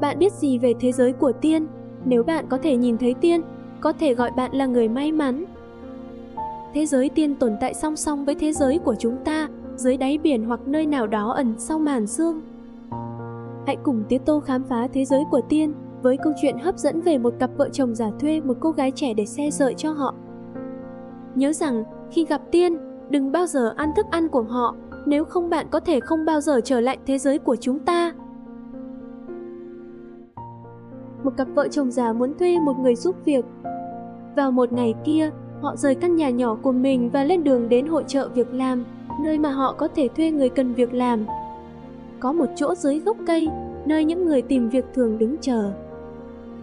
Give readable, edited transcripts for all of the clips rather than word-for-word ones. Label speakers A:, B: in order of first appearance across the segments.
A: Bạn biết gì về thế giới của tiên? Nếu bạn có thể nhìn thấy tiên, có thể gọi bạn là người may mắn. Thế giới tiên tồn tại song song với thế giới của chúng ta, dưới đáy biển hoặc nơi nào đó ẩn sau màn sương. Hãy cùng Tía Tô khám phá thế giới của tiên với câu chuyện hấp dẫn về một cặp vợ chồng giả thuê một cô gái trẻ để xe sợi cho họ. Nhớ rằng, khi gặp tiên, đừng bao giờ ăn thức ăn của họ, nếu không bạn có thể không bao giờ trở lại thế giới của chúng ta. Một cặp vợ chồng già muốn thuê một người giúp việc. Vào một ngày kia, họ rời căn nhà nhỏ của mình và lên đường đến hội chợ việc làm, nơi mà họ có thể thuê người cần việc làm. Có một chỗ dưới gốc cây, nơi những người tìm việc thường đứng chờ.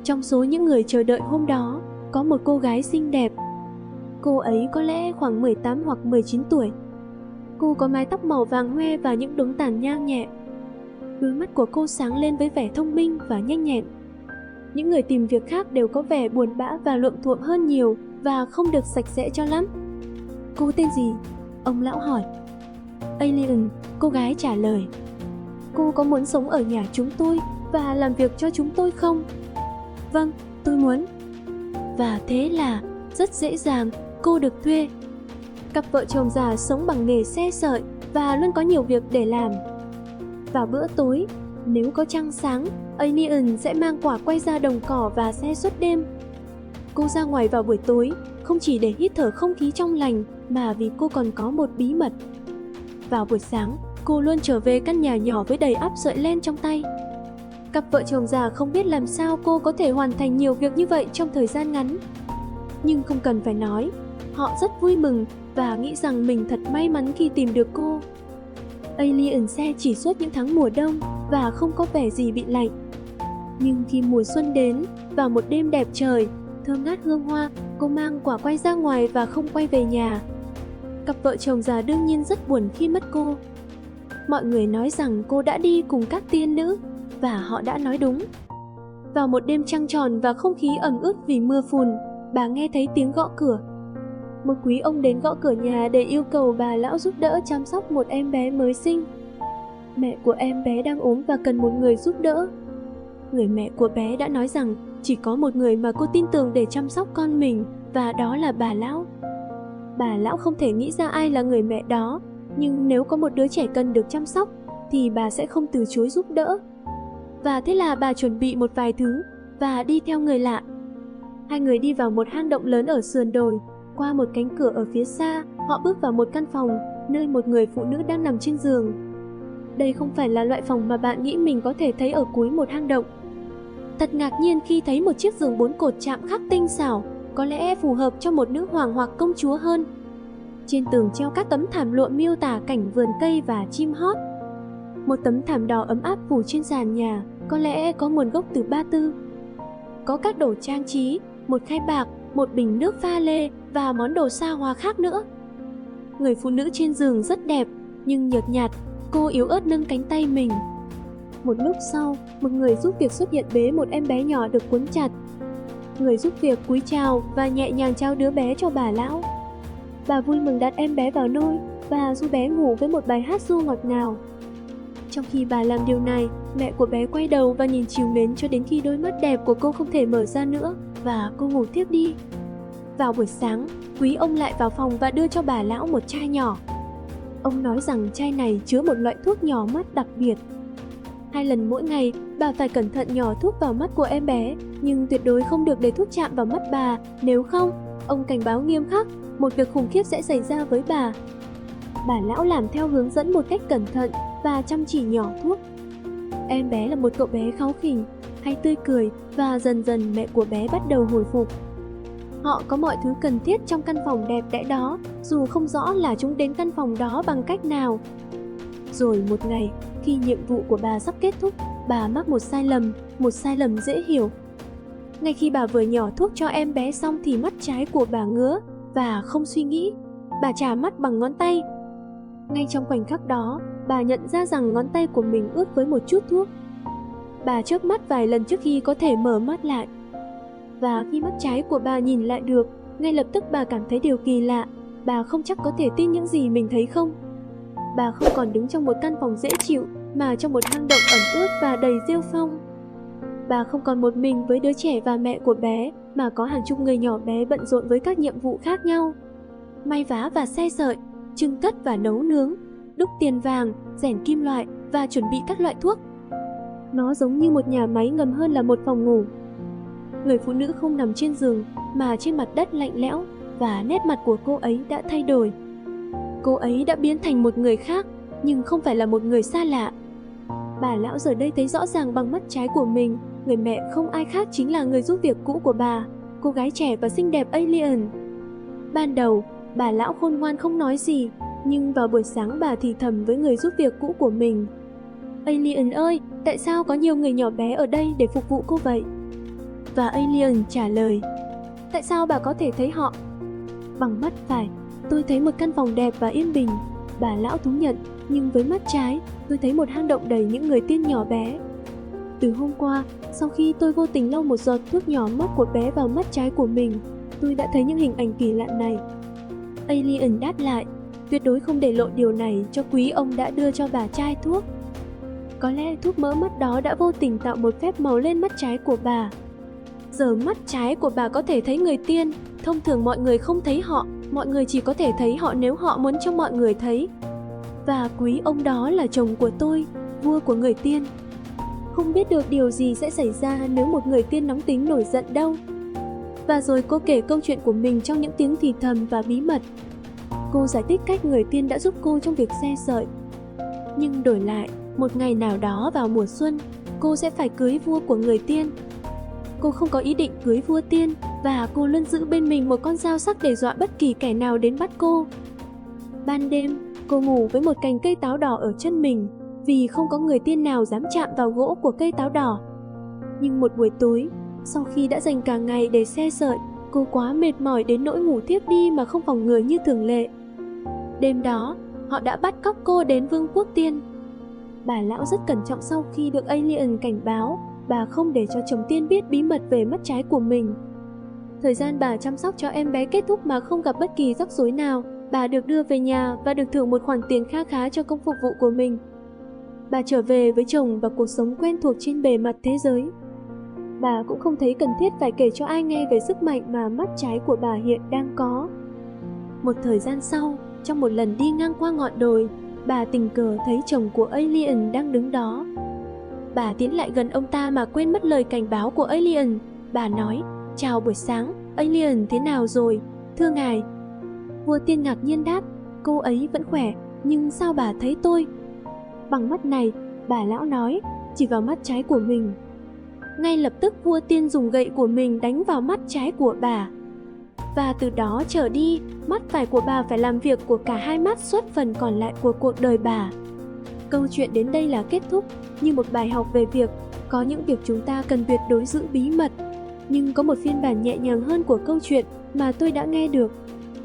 A: Trong số những người chờ đợi hôm đó, có một cô gái xinh đẹp. Cô ấy có lẽ khoảng 18 hoặc 19 tuổi. Cô có mái tóc màu vàng hoe và những đốm tàn nhang nhẹ. Đôi mắt của cô sáng lên với vẻ thông minh và nhanh nhẹn. Những người tìm việc khác đều có vẻ buồn bã và luộm thuộm hơn nhiều và không được sạch sẽ cho lắm. Cô tên gì? Ông lão hỏi. Alien, cô gái trả lời. Cô có muốn sống ở nhà chúng tôi và làm việc cho chúng tôi không? Vâng, tôi muốn. Và thế là, rất dễ dàng, cô được thuê. Cặp vợ chồng già sống bằng nghề xe sợi và luôn có nhiều việc để làm. Vào bữa tối, nếu có trăng sáng, Alien sẽ mang quả quay ra đồng cỏ và xe suốt đêm. Cô ra ngoài vào buổi tối, không chỉ để hít thở không khí trong lành, mà vì cô còn có một bí mật. Vào buổi sáng, cô luôn trở về căn nhà nhỏ với đầy ắp sợi len trong tay. Cặp vợ chồng già không biết làm sao cô có thể hoàn thành nhiều việc như vậy trong thời gian ngắn. Nhưng không cần phải nói, họ rất vui mừng và nghĩ rằng mình thật may mắn khi tìm được cô. Alien xe chỉ suốt những tháng mùa đông và không có vẻ gì bị lạnh. Nhưng khi mùa xuân đến, vào một đêm đẹp trời, thơm ngát hương hoa, cô mang quả quay ra ngoài và không quay về nhà. Cặp vợ chồng già đương nhiên rất buồn khi mất cô. Mọi người nói rằng cô đã đi cùng các tiên nữ, và họ đã nói đúng. Vào một đêm trăng tròn và không khí ẩm ướt vì mưa phùn, bà nghe thấy tiếng gõ cửa. Một quý ông đến gõ cửa nhà để yêu cầu bà lão giúp đỡ chăm sóc một em bé mới sinh. Mẹ của em bé đang ốm và cần một người giúp đỡ. Người mẹ của bé đã nói rằng chỉ có một người mà cô tin tưởng để chăm sóc con mình, và đó là bà lão. Bà lão không thể nghĩ ra ai là người mẹ đó, nhưng nếu có một đứa trẻ cần được chăm sóc, thì bà sẽ không từ chối giúp đỡ. Và thế là bà chuẩn bị một vài thứ, và đi theo người lạ. Hai người đi vào một hang động lớn ở sườn đồi. Qua một cánh cửa ở phía xa, họ bước vào một căn phòng, nơi một người phụ nữ đang nằm trên giường. Đây không phải là loại phòng mà bạn nghĩ mình có thể thấy ở cuối một hang động. Thật ngạc nhiên khi thấy một chiếc giường 4 cột chạm khắc tinh xảo, có lẽ phù hợp cho một nữ hoàng hoặc công chúa hơn. Trên tường treo các tấm thảm lụa miêu tả cảnh vườn cây và chim hót. Một tấm thảm đỏ ấm áp phủ trên sàn nhà, có lẽ có nguồn gốc từ Ba Tư. Có các đồ trang trí, một khay bạc, một bình nước pha lê và món đồ xa hoa khác nữa. Người phụ nữ trên giường rất đẹp, nhưng nhợt nhạt, cô yếu ớt nâng cánh tay mình. Một lúc sau, một người giúp việc xuất hiện bế một em bé nhỏ được cuốn chặt. Người giúp việc cúi chào và nhẹ nhàng trao đứa bé cho bà lão. Bà vui mừng đặt em bé vào nôi và ru bé ngủ với một bài hát ru ngọt ngào. Trong khi bà làm điều này, mẹ của bé quay đầu và nhìn trìu mến cho đến khi đôi mắt đẹp của cô không thể mở ra nữa, và cô ngủ thiếp đi. Vào buổi sáng, quý ông lại vào phòng và đưa cho bà lão một chai nhỏ. Ông nói rằng chai này chứa một loại thuốc nhỏ mắt đặc biệt. 2 lần mỗi ngày, bà phải cẩn thận nhỏ thuốc vào mắt của em bé, nhưng tuyệt đối không được để thuốc chạm vào mắt bà, nếu không, ông cảnh báo nghiêm khắc, một việc khủng khiếp sẽ xảy ra với bà. Bà lão làm theo hướng dẫn một cách cẩn thận và chăm chỉ nhỏ thuốc. Em bé là một cậu bé kháu khỉnh, hay tươi cười, và dần dần mẹ của bé bắt đầu hồi phục. Họ có mọi thứ cần thiết trong căn phòng đẹp đẽ đó, dù không rõ là chúng đến căn phòng đó bằng cách nào. Rồi một ngày, khi nhiệm vụ của bà sắp kết thúc, bà mắc một sai lầm dễ hiểu. Ngay khi bà vừa nhỏ thuốc cho em bé xong thì mắt trái của bà ngứa, và không suy nghĩ, bà chà mắt bằng ngón tay. Ngay trong khoảnh khắc đó, bà nhận ra rằng ngón tay của mình ướt với một chút thuốc. Bà chớp mắt vài lần trước khi có thể mở mắt lại. Và khi mắt trái của bà nhìn lại được, ngay lập tức bà cảm thấy điều kỳ lạ. Bà không chắc có thể tin những gì mình thấy không. Bà không còn đứng trong một căn phòng dễ chịu, mà trong một hang động ẩm ướt và đầy rêu phong. Bà không còn một mình với đứa trẻ và mẹ của bé, mà có hàng chục người nhỏ bé bận rộn với các nhiệm vụ khác nhau. May vá và xe sợi, trưng cất và nấu nướng, đúc tiền vàng, rèn kim loại và chuẩn bị các loại thuốc. Nó giống như một nhà máy ngầm hơn là một phòng ngủ. Người phụ nữ không nằm trên giường, mà trên mặt đất lạnh lẽo, và nét mặt của cô ấy đã thay đổi. Cô ấy đã biến thành một người khác, nhưng không phải là một người xa lạ. Bà lão giờ đây thấy rõ ràng bằng mắt trái của mình, người mẹ không ai khác chính là người giúp việc cũ của bà, cô gái trẻ và xinh đẹp Alien. Ban đầu, bà lão khôn ngoan không nói gì, nhưng vào buổi sáng bà thì thầm với người giúp việc cũ của mình. Alien ơi, tại sao có nhiều người nhỏ bé ở đây để phục vụ cô vậy? Và Alien trả lời, tại sao bà có thể thấy họ? Bằng mắt phải, tôi thấy một căn phòng đẹp và yên bình, bà lão thú nhận, nhưng với mắt trái, tôi thấy một hang động đầy những người tiên nhỏ bé. Từ hôm qua, sau khi tôi vô tình lau một giọt thuốc nhỏ mắt của bé vào mắt trái của mình, tôi đã thấy những hình ảnh kỳ lạ này. Alien đáp lại, tuyệt đối không để lộ điều này cho quý ông đã đưa cho bà chai thuốc. Có lẽ thuốc mỡ mắt đó đã vô tình tạo một phép màu lên mắt trái của bà. Giờ mắt trái của bà có thể thấy người tiên, thông thường mọi người không thấy họ, mọi người chỉ có thể thấy họ nếu họ muốn cho mọi người thấy. Và quý ông đó là chồng của tôi, vua của người tiên. Không biết được điều gì sẽ xảy ra nếu một người tiên nóng tính nổi giận đâu. Và rồi cô kể câu chuyện của mình trong những tiếng thì thầm và bí mật. Cô giải thích cách người tiên đã giúp cô trong việc xe sợi. Nhưng đổi lại, một ngày nào đó vào mùa xuân, cô sẽ phải cưới vua của người tiên. Cô không có ý định cưới vua tiên, và cô luôn giữ bên mình một con dao sắc để dọa bất kỳ kẻ nào đến bắt cô. Ban đêm, cô ngủ với một cành cây táo đỏ ở chân mình, vì không có người tiên nào dám chạm vào gỗ của cây táo đỏ. Nhưng một buổi tối, sau khi đã dành cả ngày để xe sợi, cô quá mệt mỏi đến nỗi ngủ thiếp đi mà không phòng ngừa như thường lệ. Đêm đó, họ đã bắt cóc cô đến vương quốc tiên. Bà lão rất cẩn trọng sau khi được Alien cảnh báo, bà không để cho chồng tiên biết bí mật về mắt trái của mình. Thời gian bà chăm sóc cho em bé kết thúc mà không gặp bất kỳ rắc rối nào, bà được đưa về nhà và được thưởng một khoản tiền kha khá cho công phục vụ của mình. Bà trở về với chồng và cuộc sống quen thuộc trên bề mặt thế giới. Bà cũng không thấy cần thiết phải kể cho ai nghe về sức mạnh mà mắt trái của bà hiện đang có. Một thời gian sau, trong một lần đi ngang qua ngọn đồi, bà tình cờ thấy chồng của Alien đang đứng đó. Bà tiến lại gần ông ta mà quên mất lời cảnh báo của Alien. Bà nói, chào buổi sáng, Alien thế nào rồi? Thưa ngài. Vua tiên ngạc nhiên đáp, cô ấy vẫn khỏe, nhưng sao bà thấy tôi? Bằng mắt này, bà lão nói, chỉ vào mắt trái của mình. Ngay lập tức vua tiên dùng gậy của mình đánh vào mắt trái của bà. Và từ đó trở đi, mắt phải của bà phải làm việc của cả hai mắt suốt phần còn lại của cuộc đời bà. Câu chuyện đến đây là kết thúc, như một bài học về việc có những việc chúng ta cần tuyệt đối giữ bí mật. Nhưng có một phiên bản nhẹ nhàng hơn của câu chuyện mà tôi đã nghe được.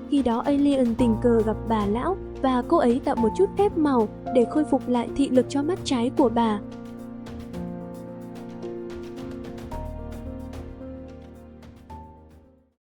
A: Khi đó Alien tình cờ gặp bà lão và cô ấy tạo một chút phép màu để khôi phục lại thị lực cho mắt trái của bà,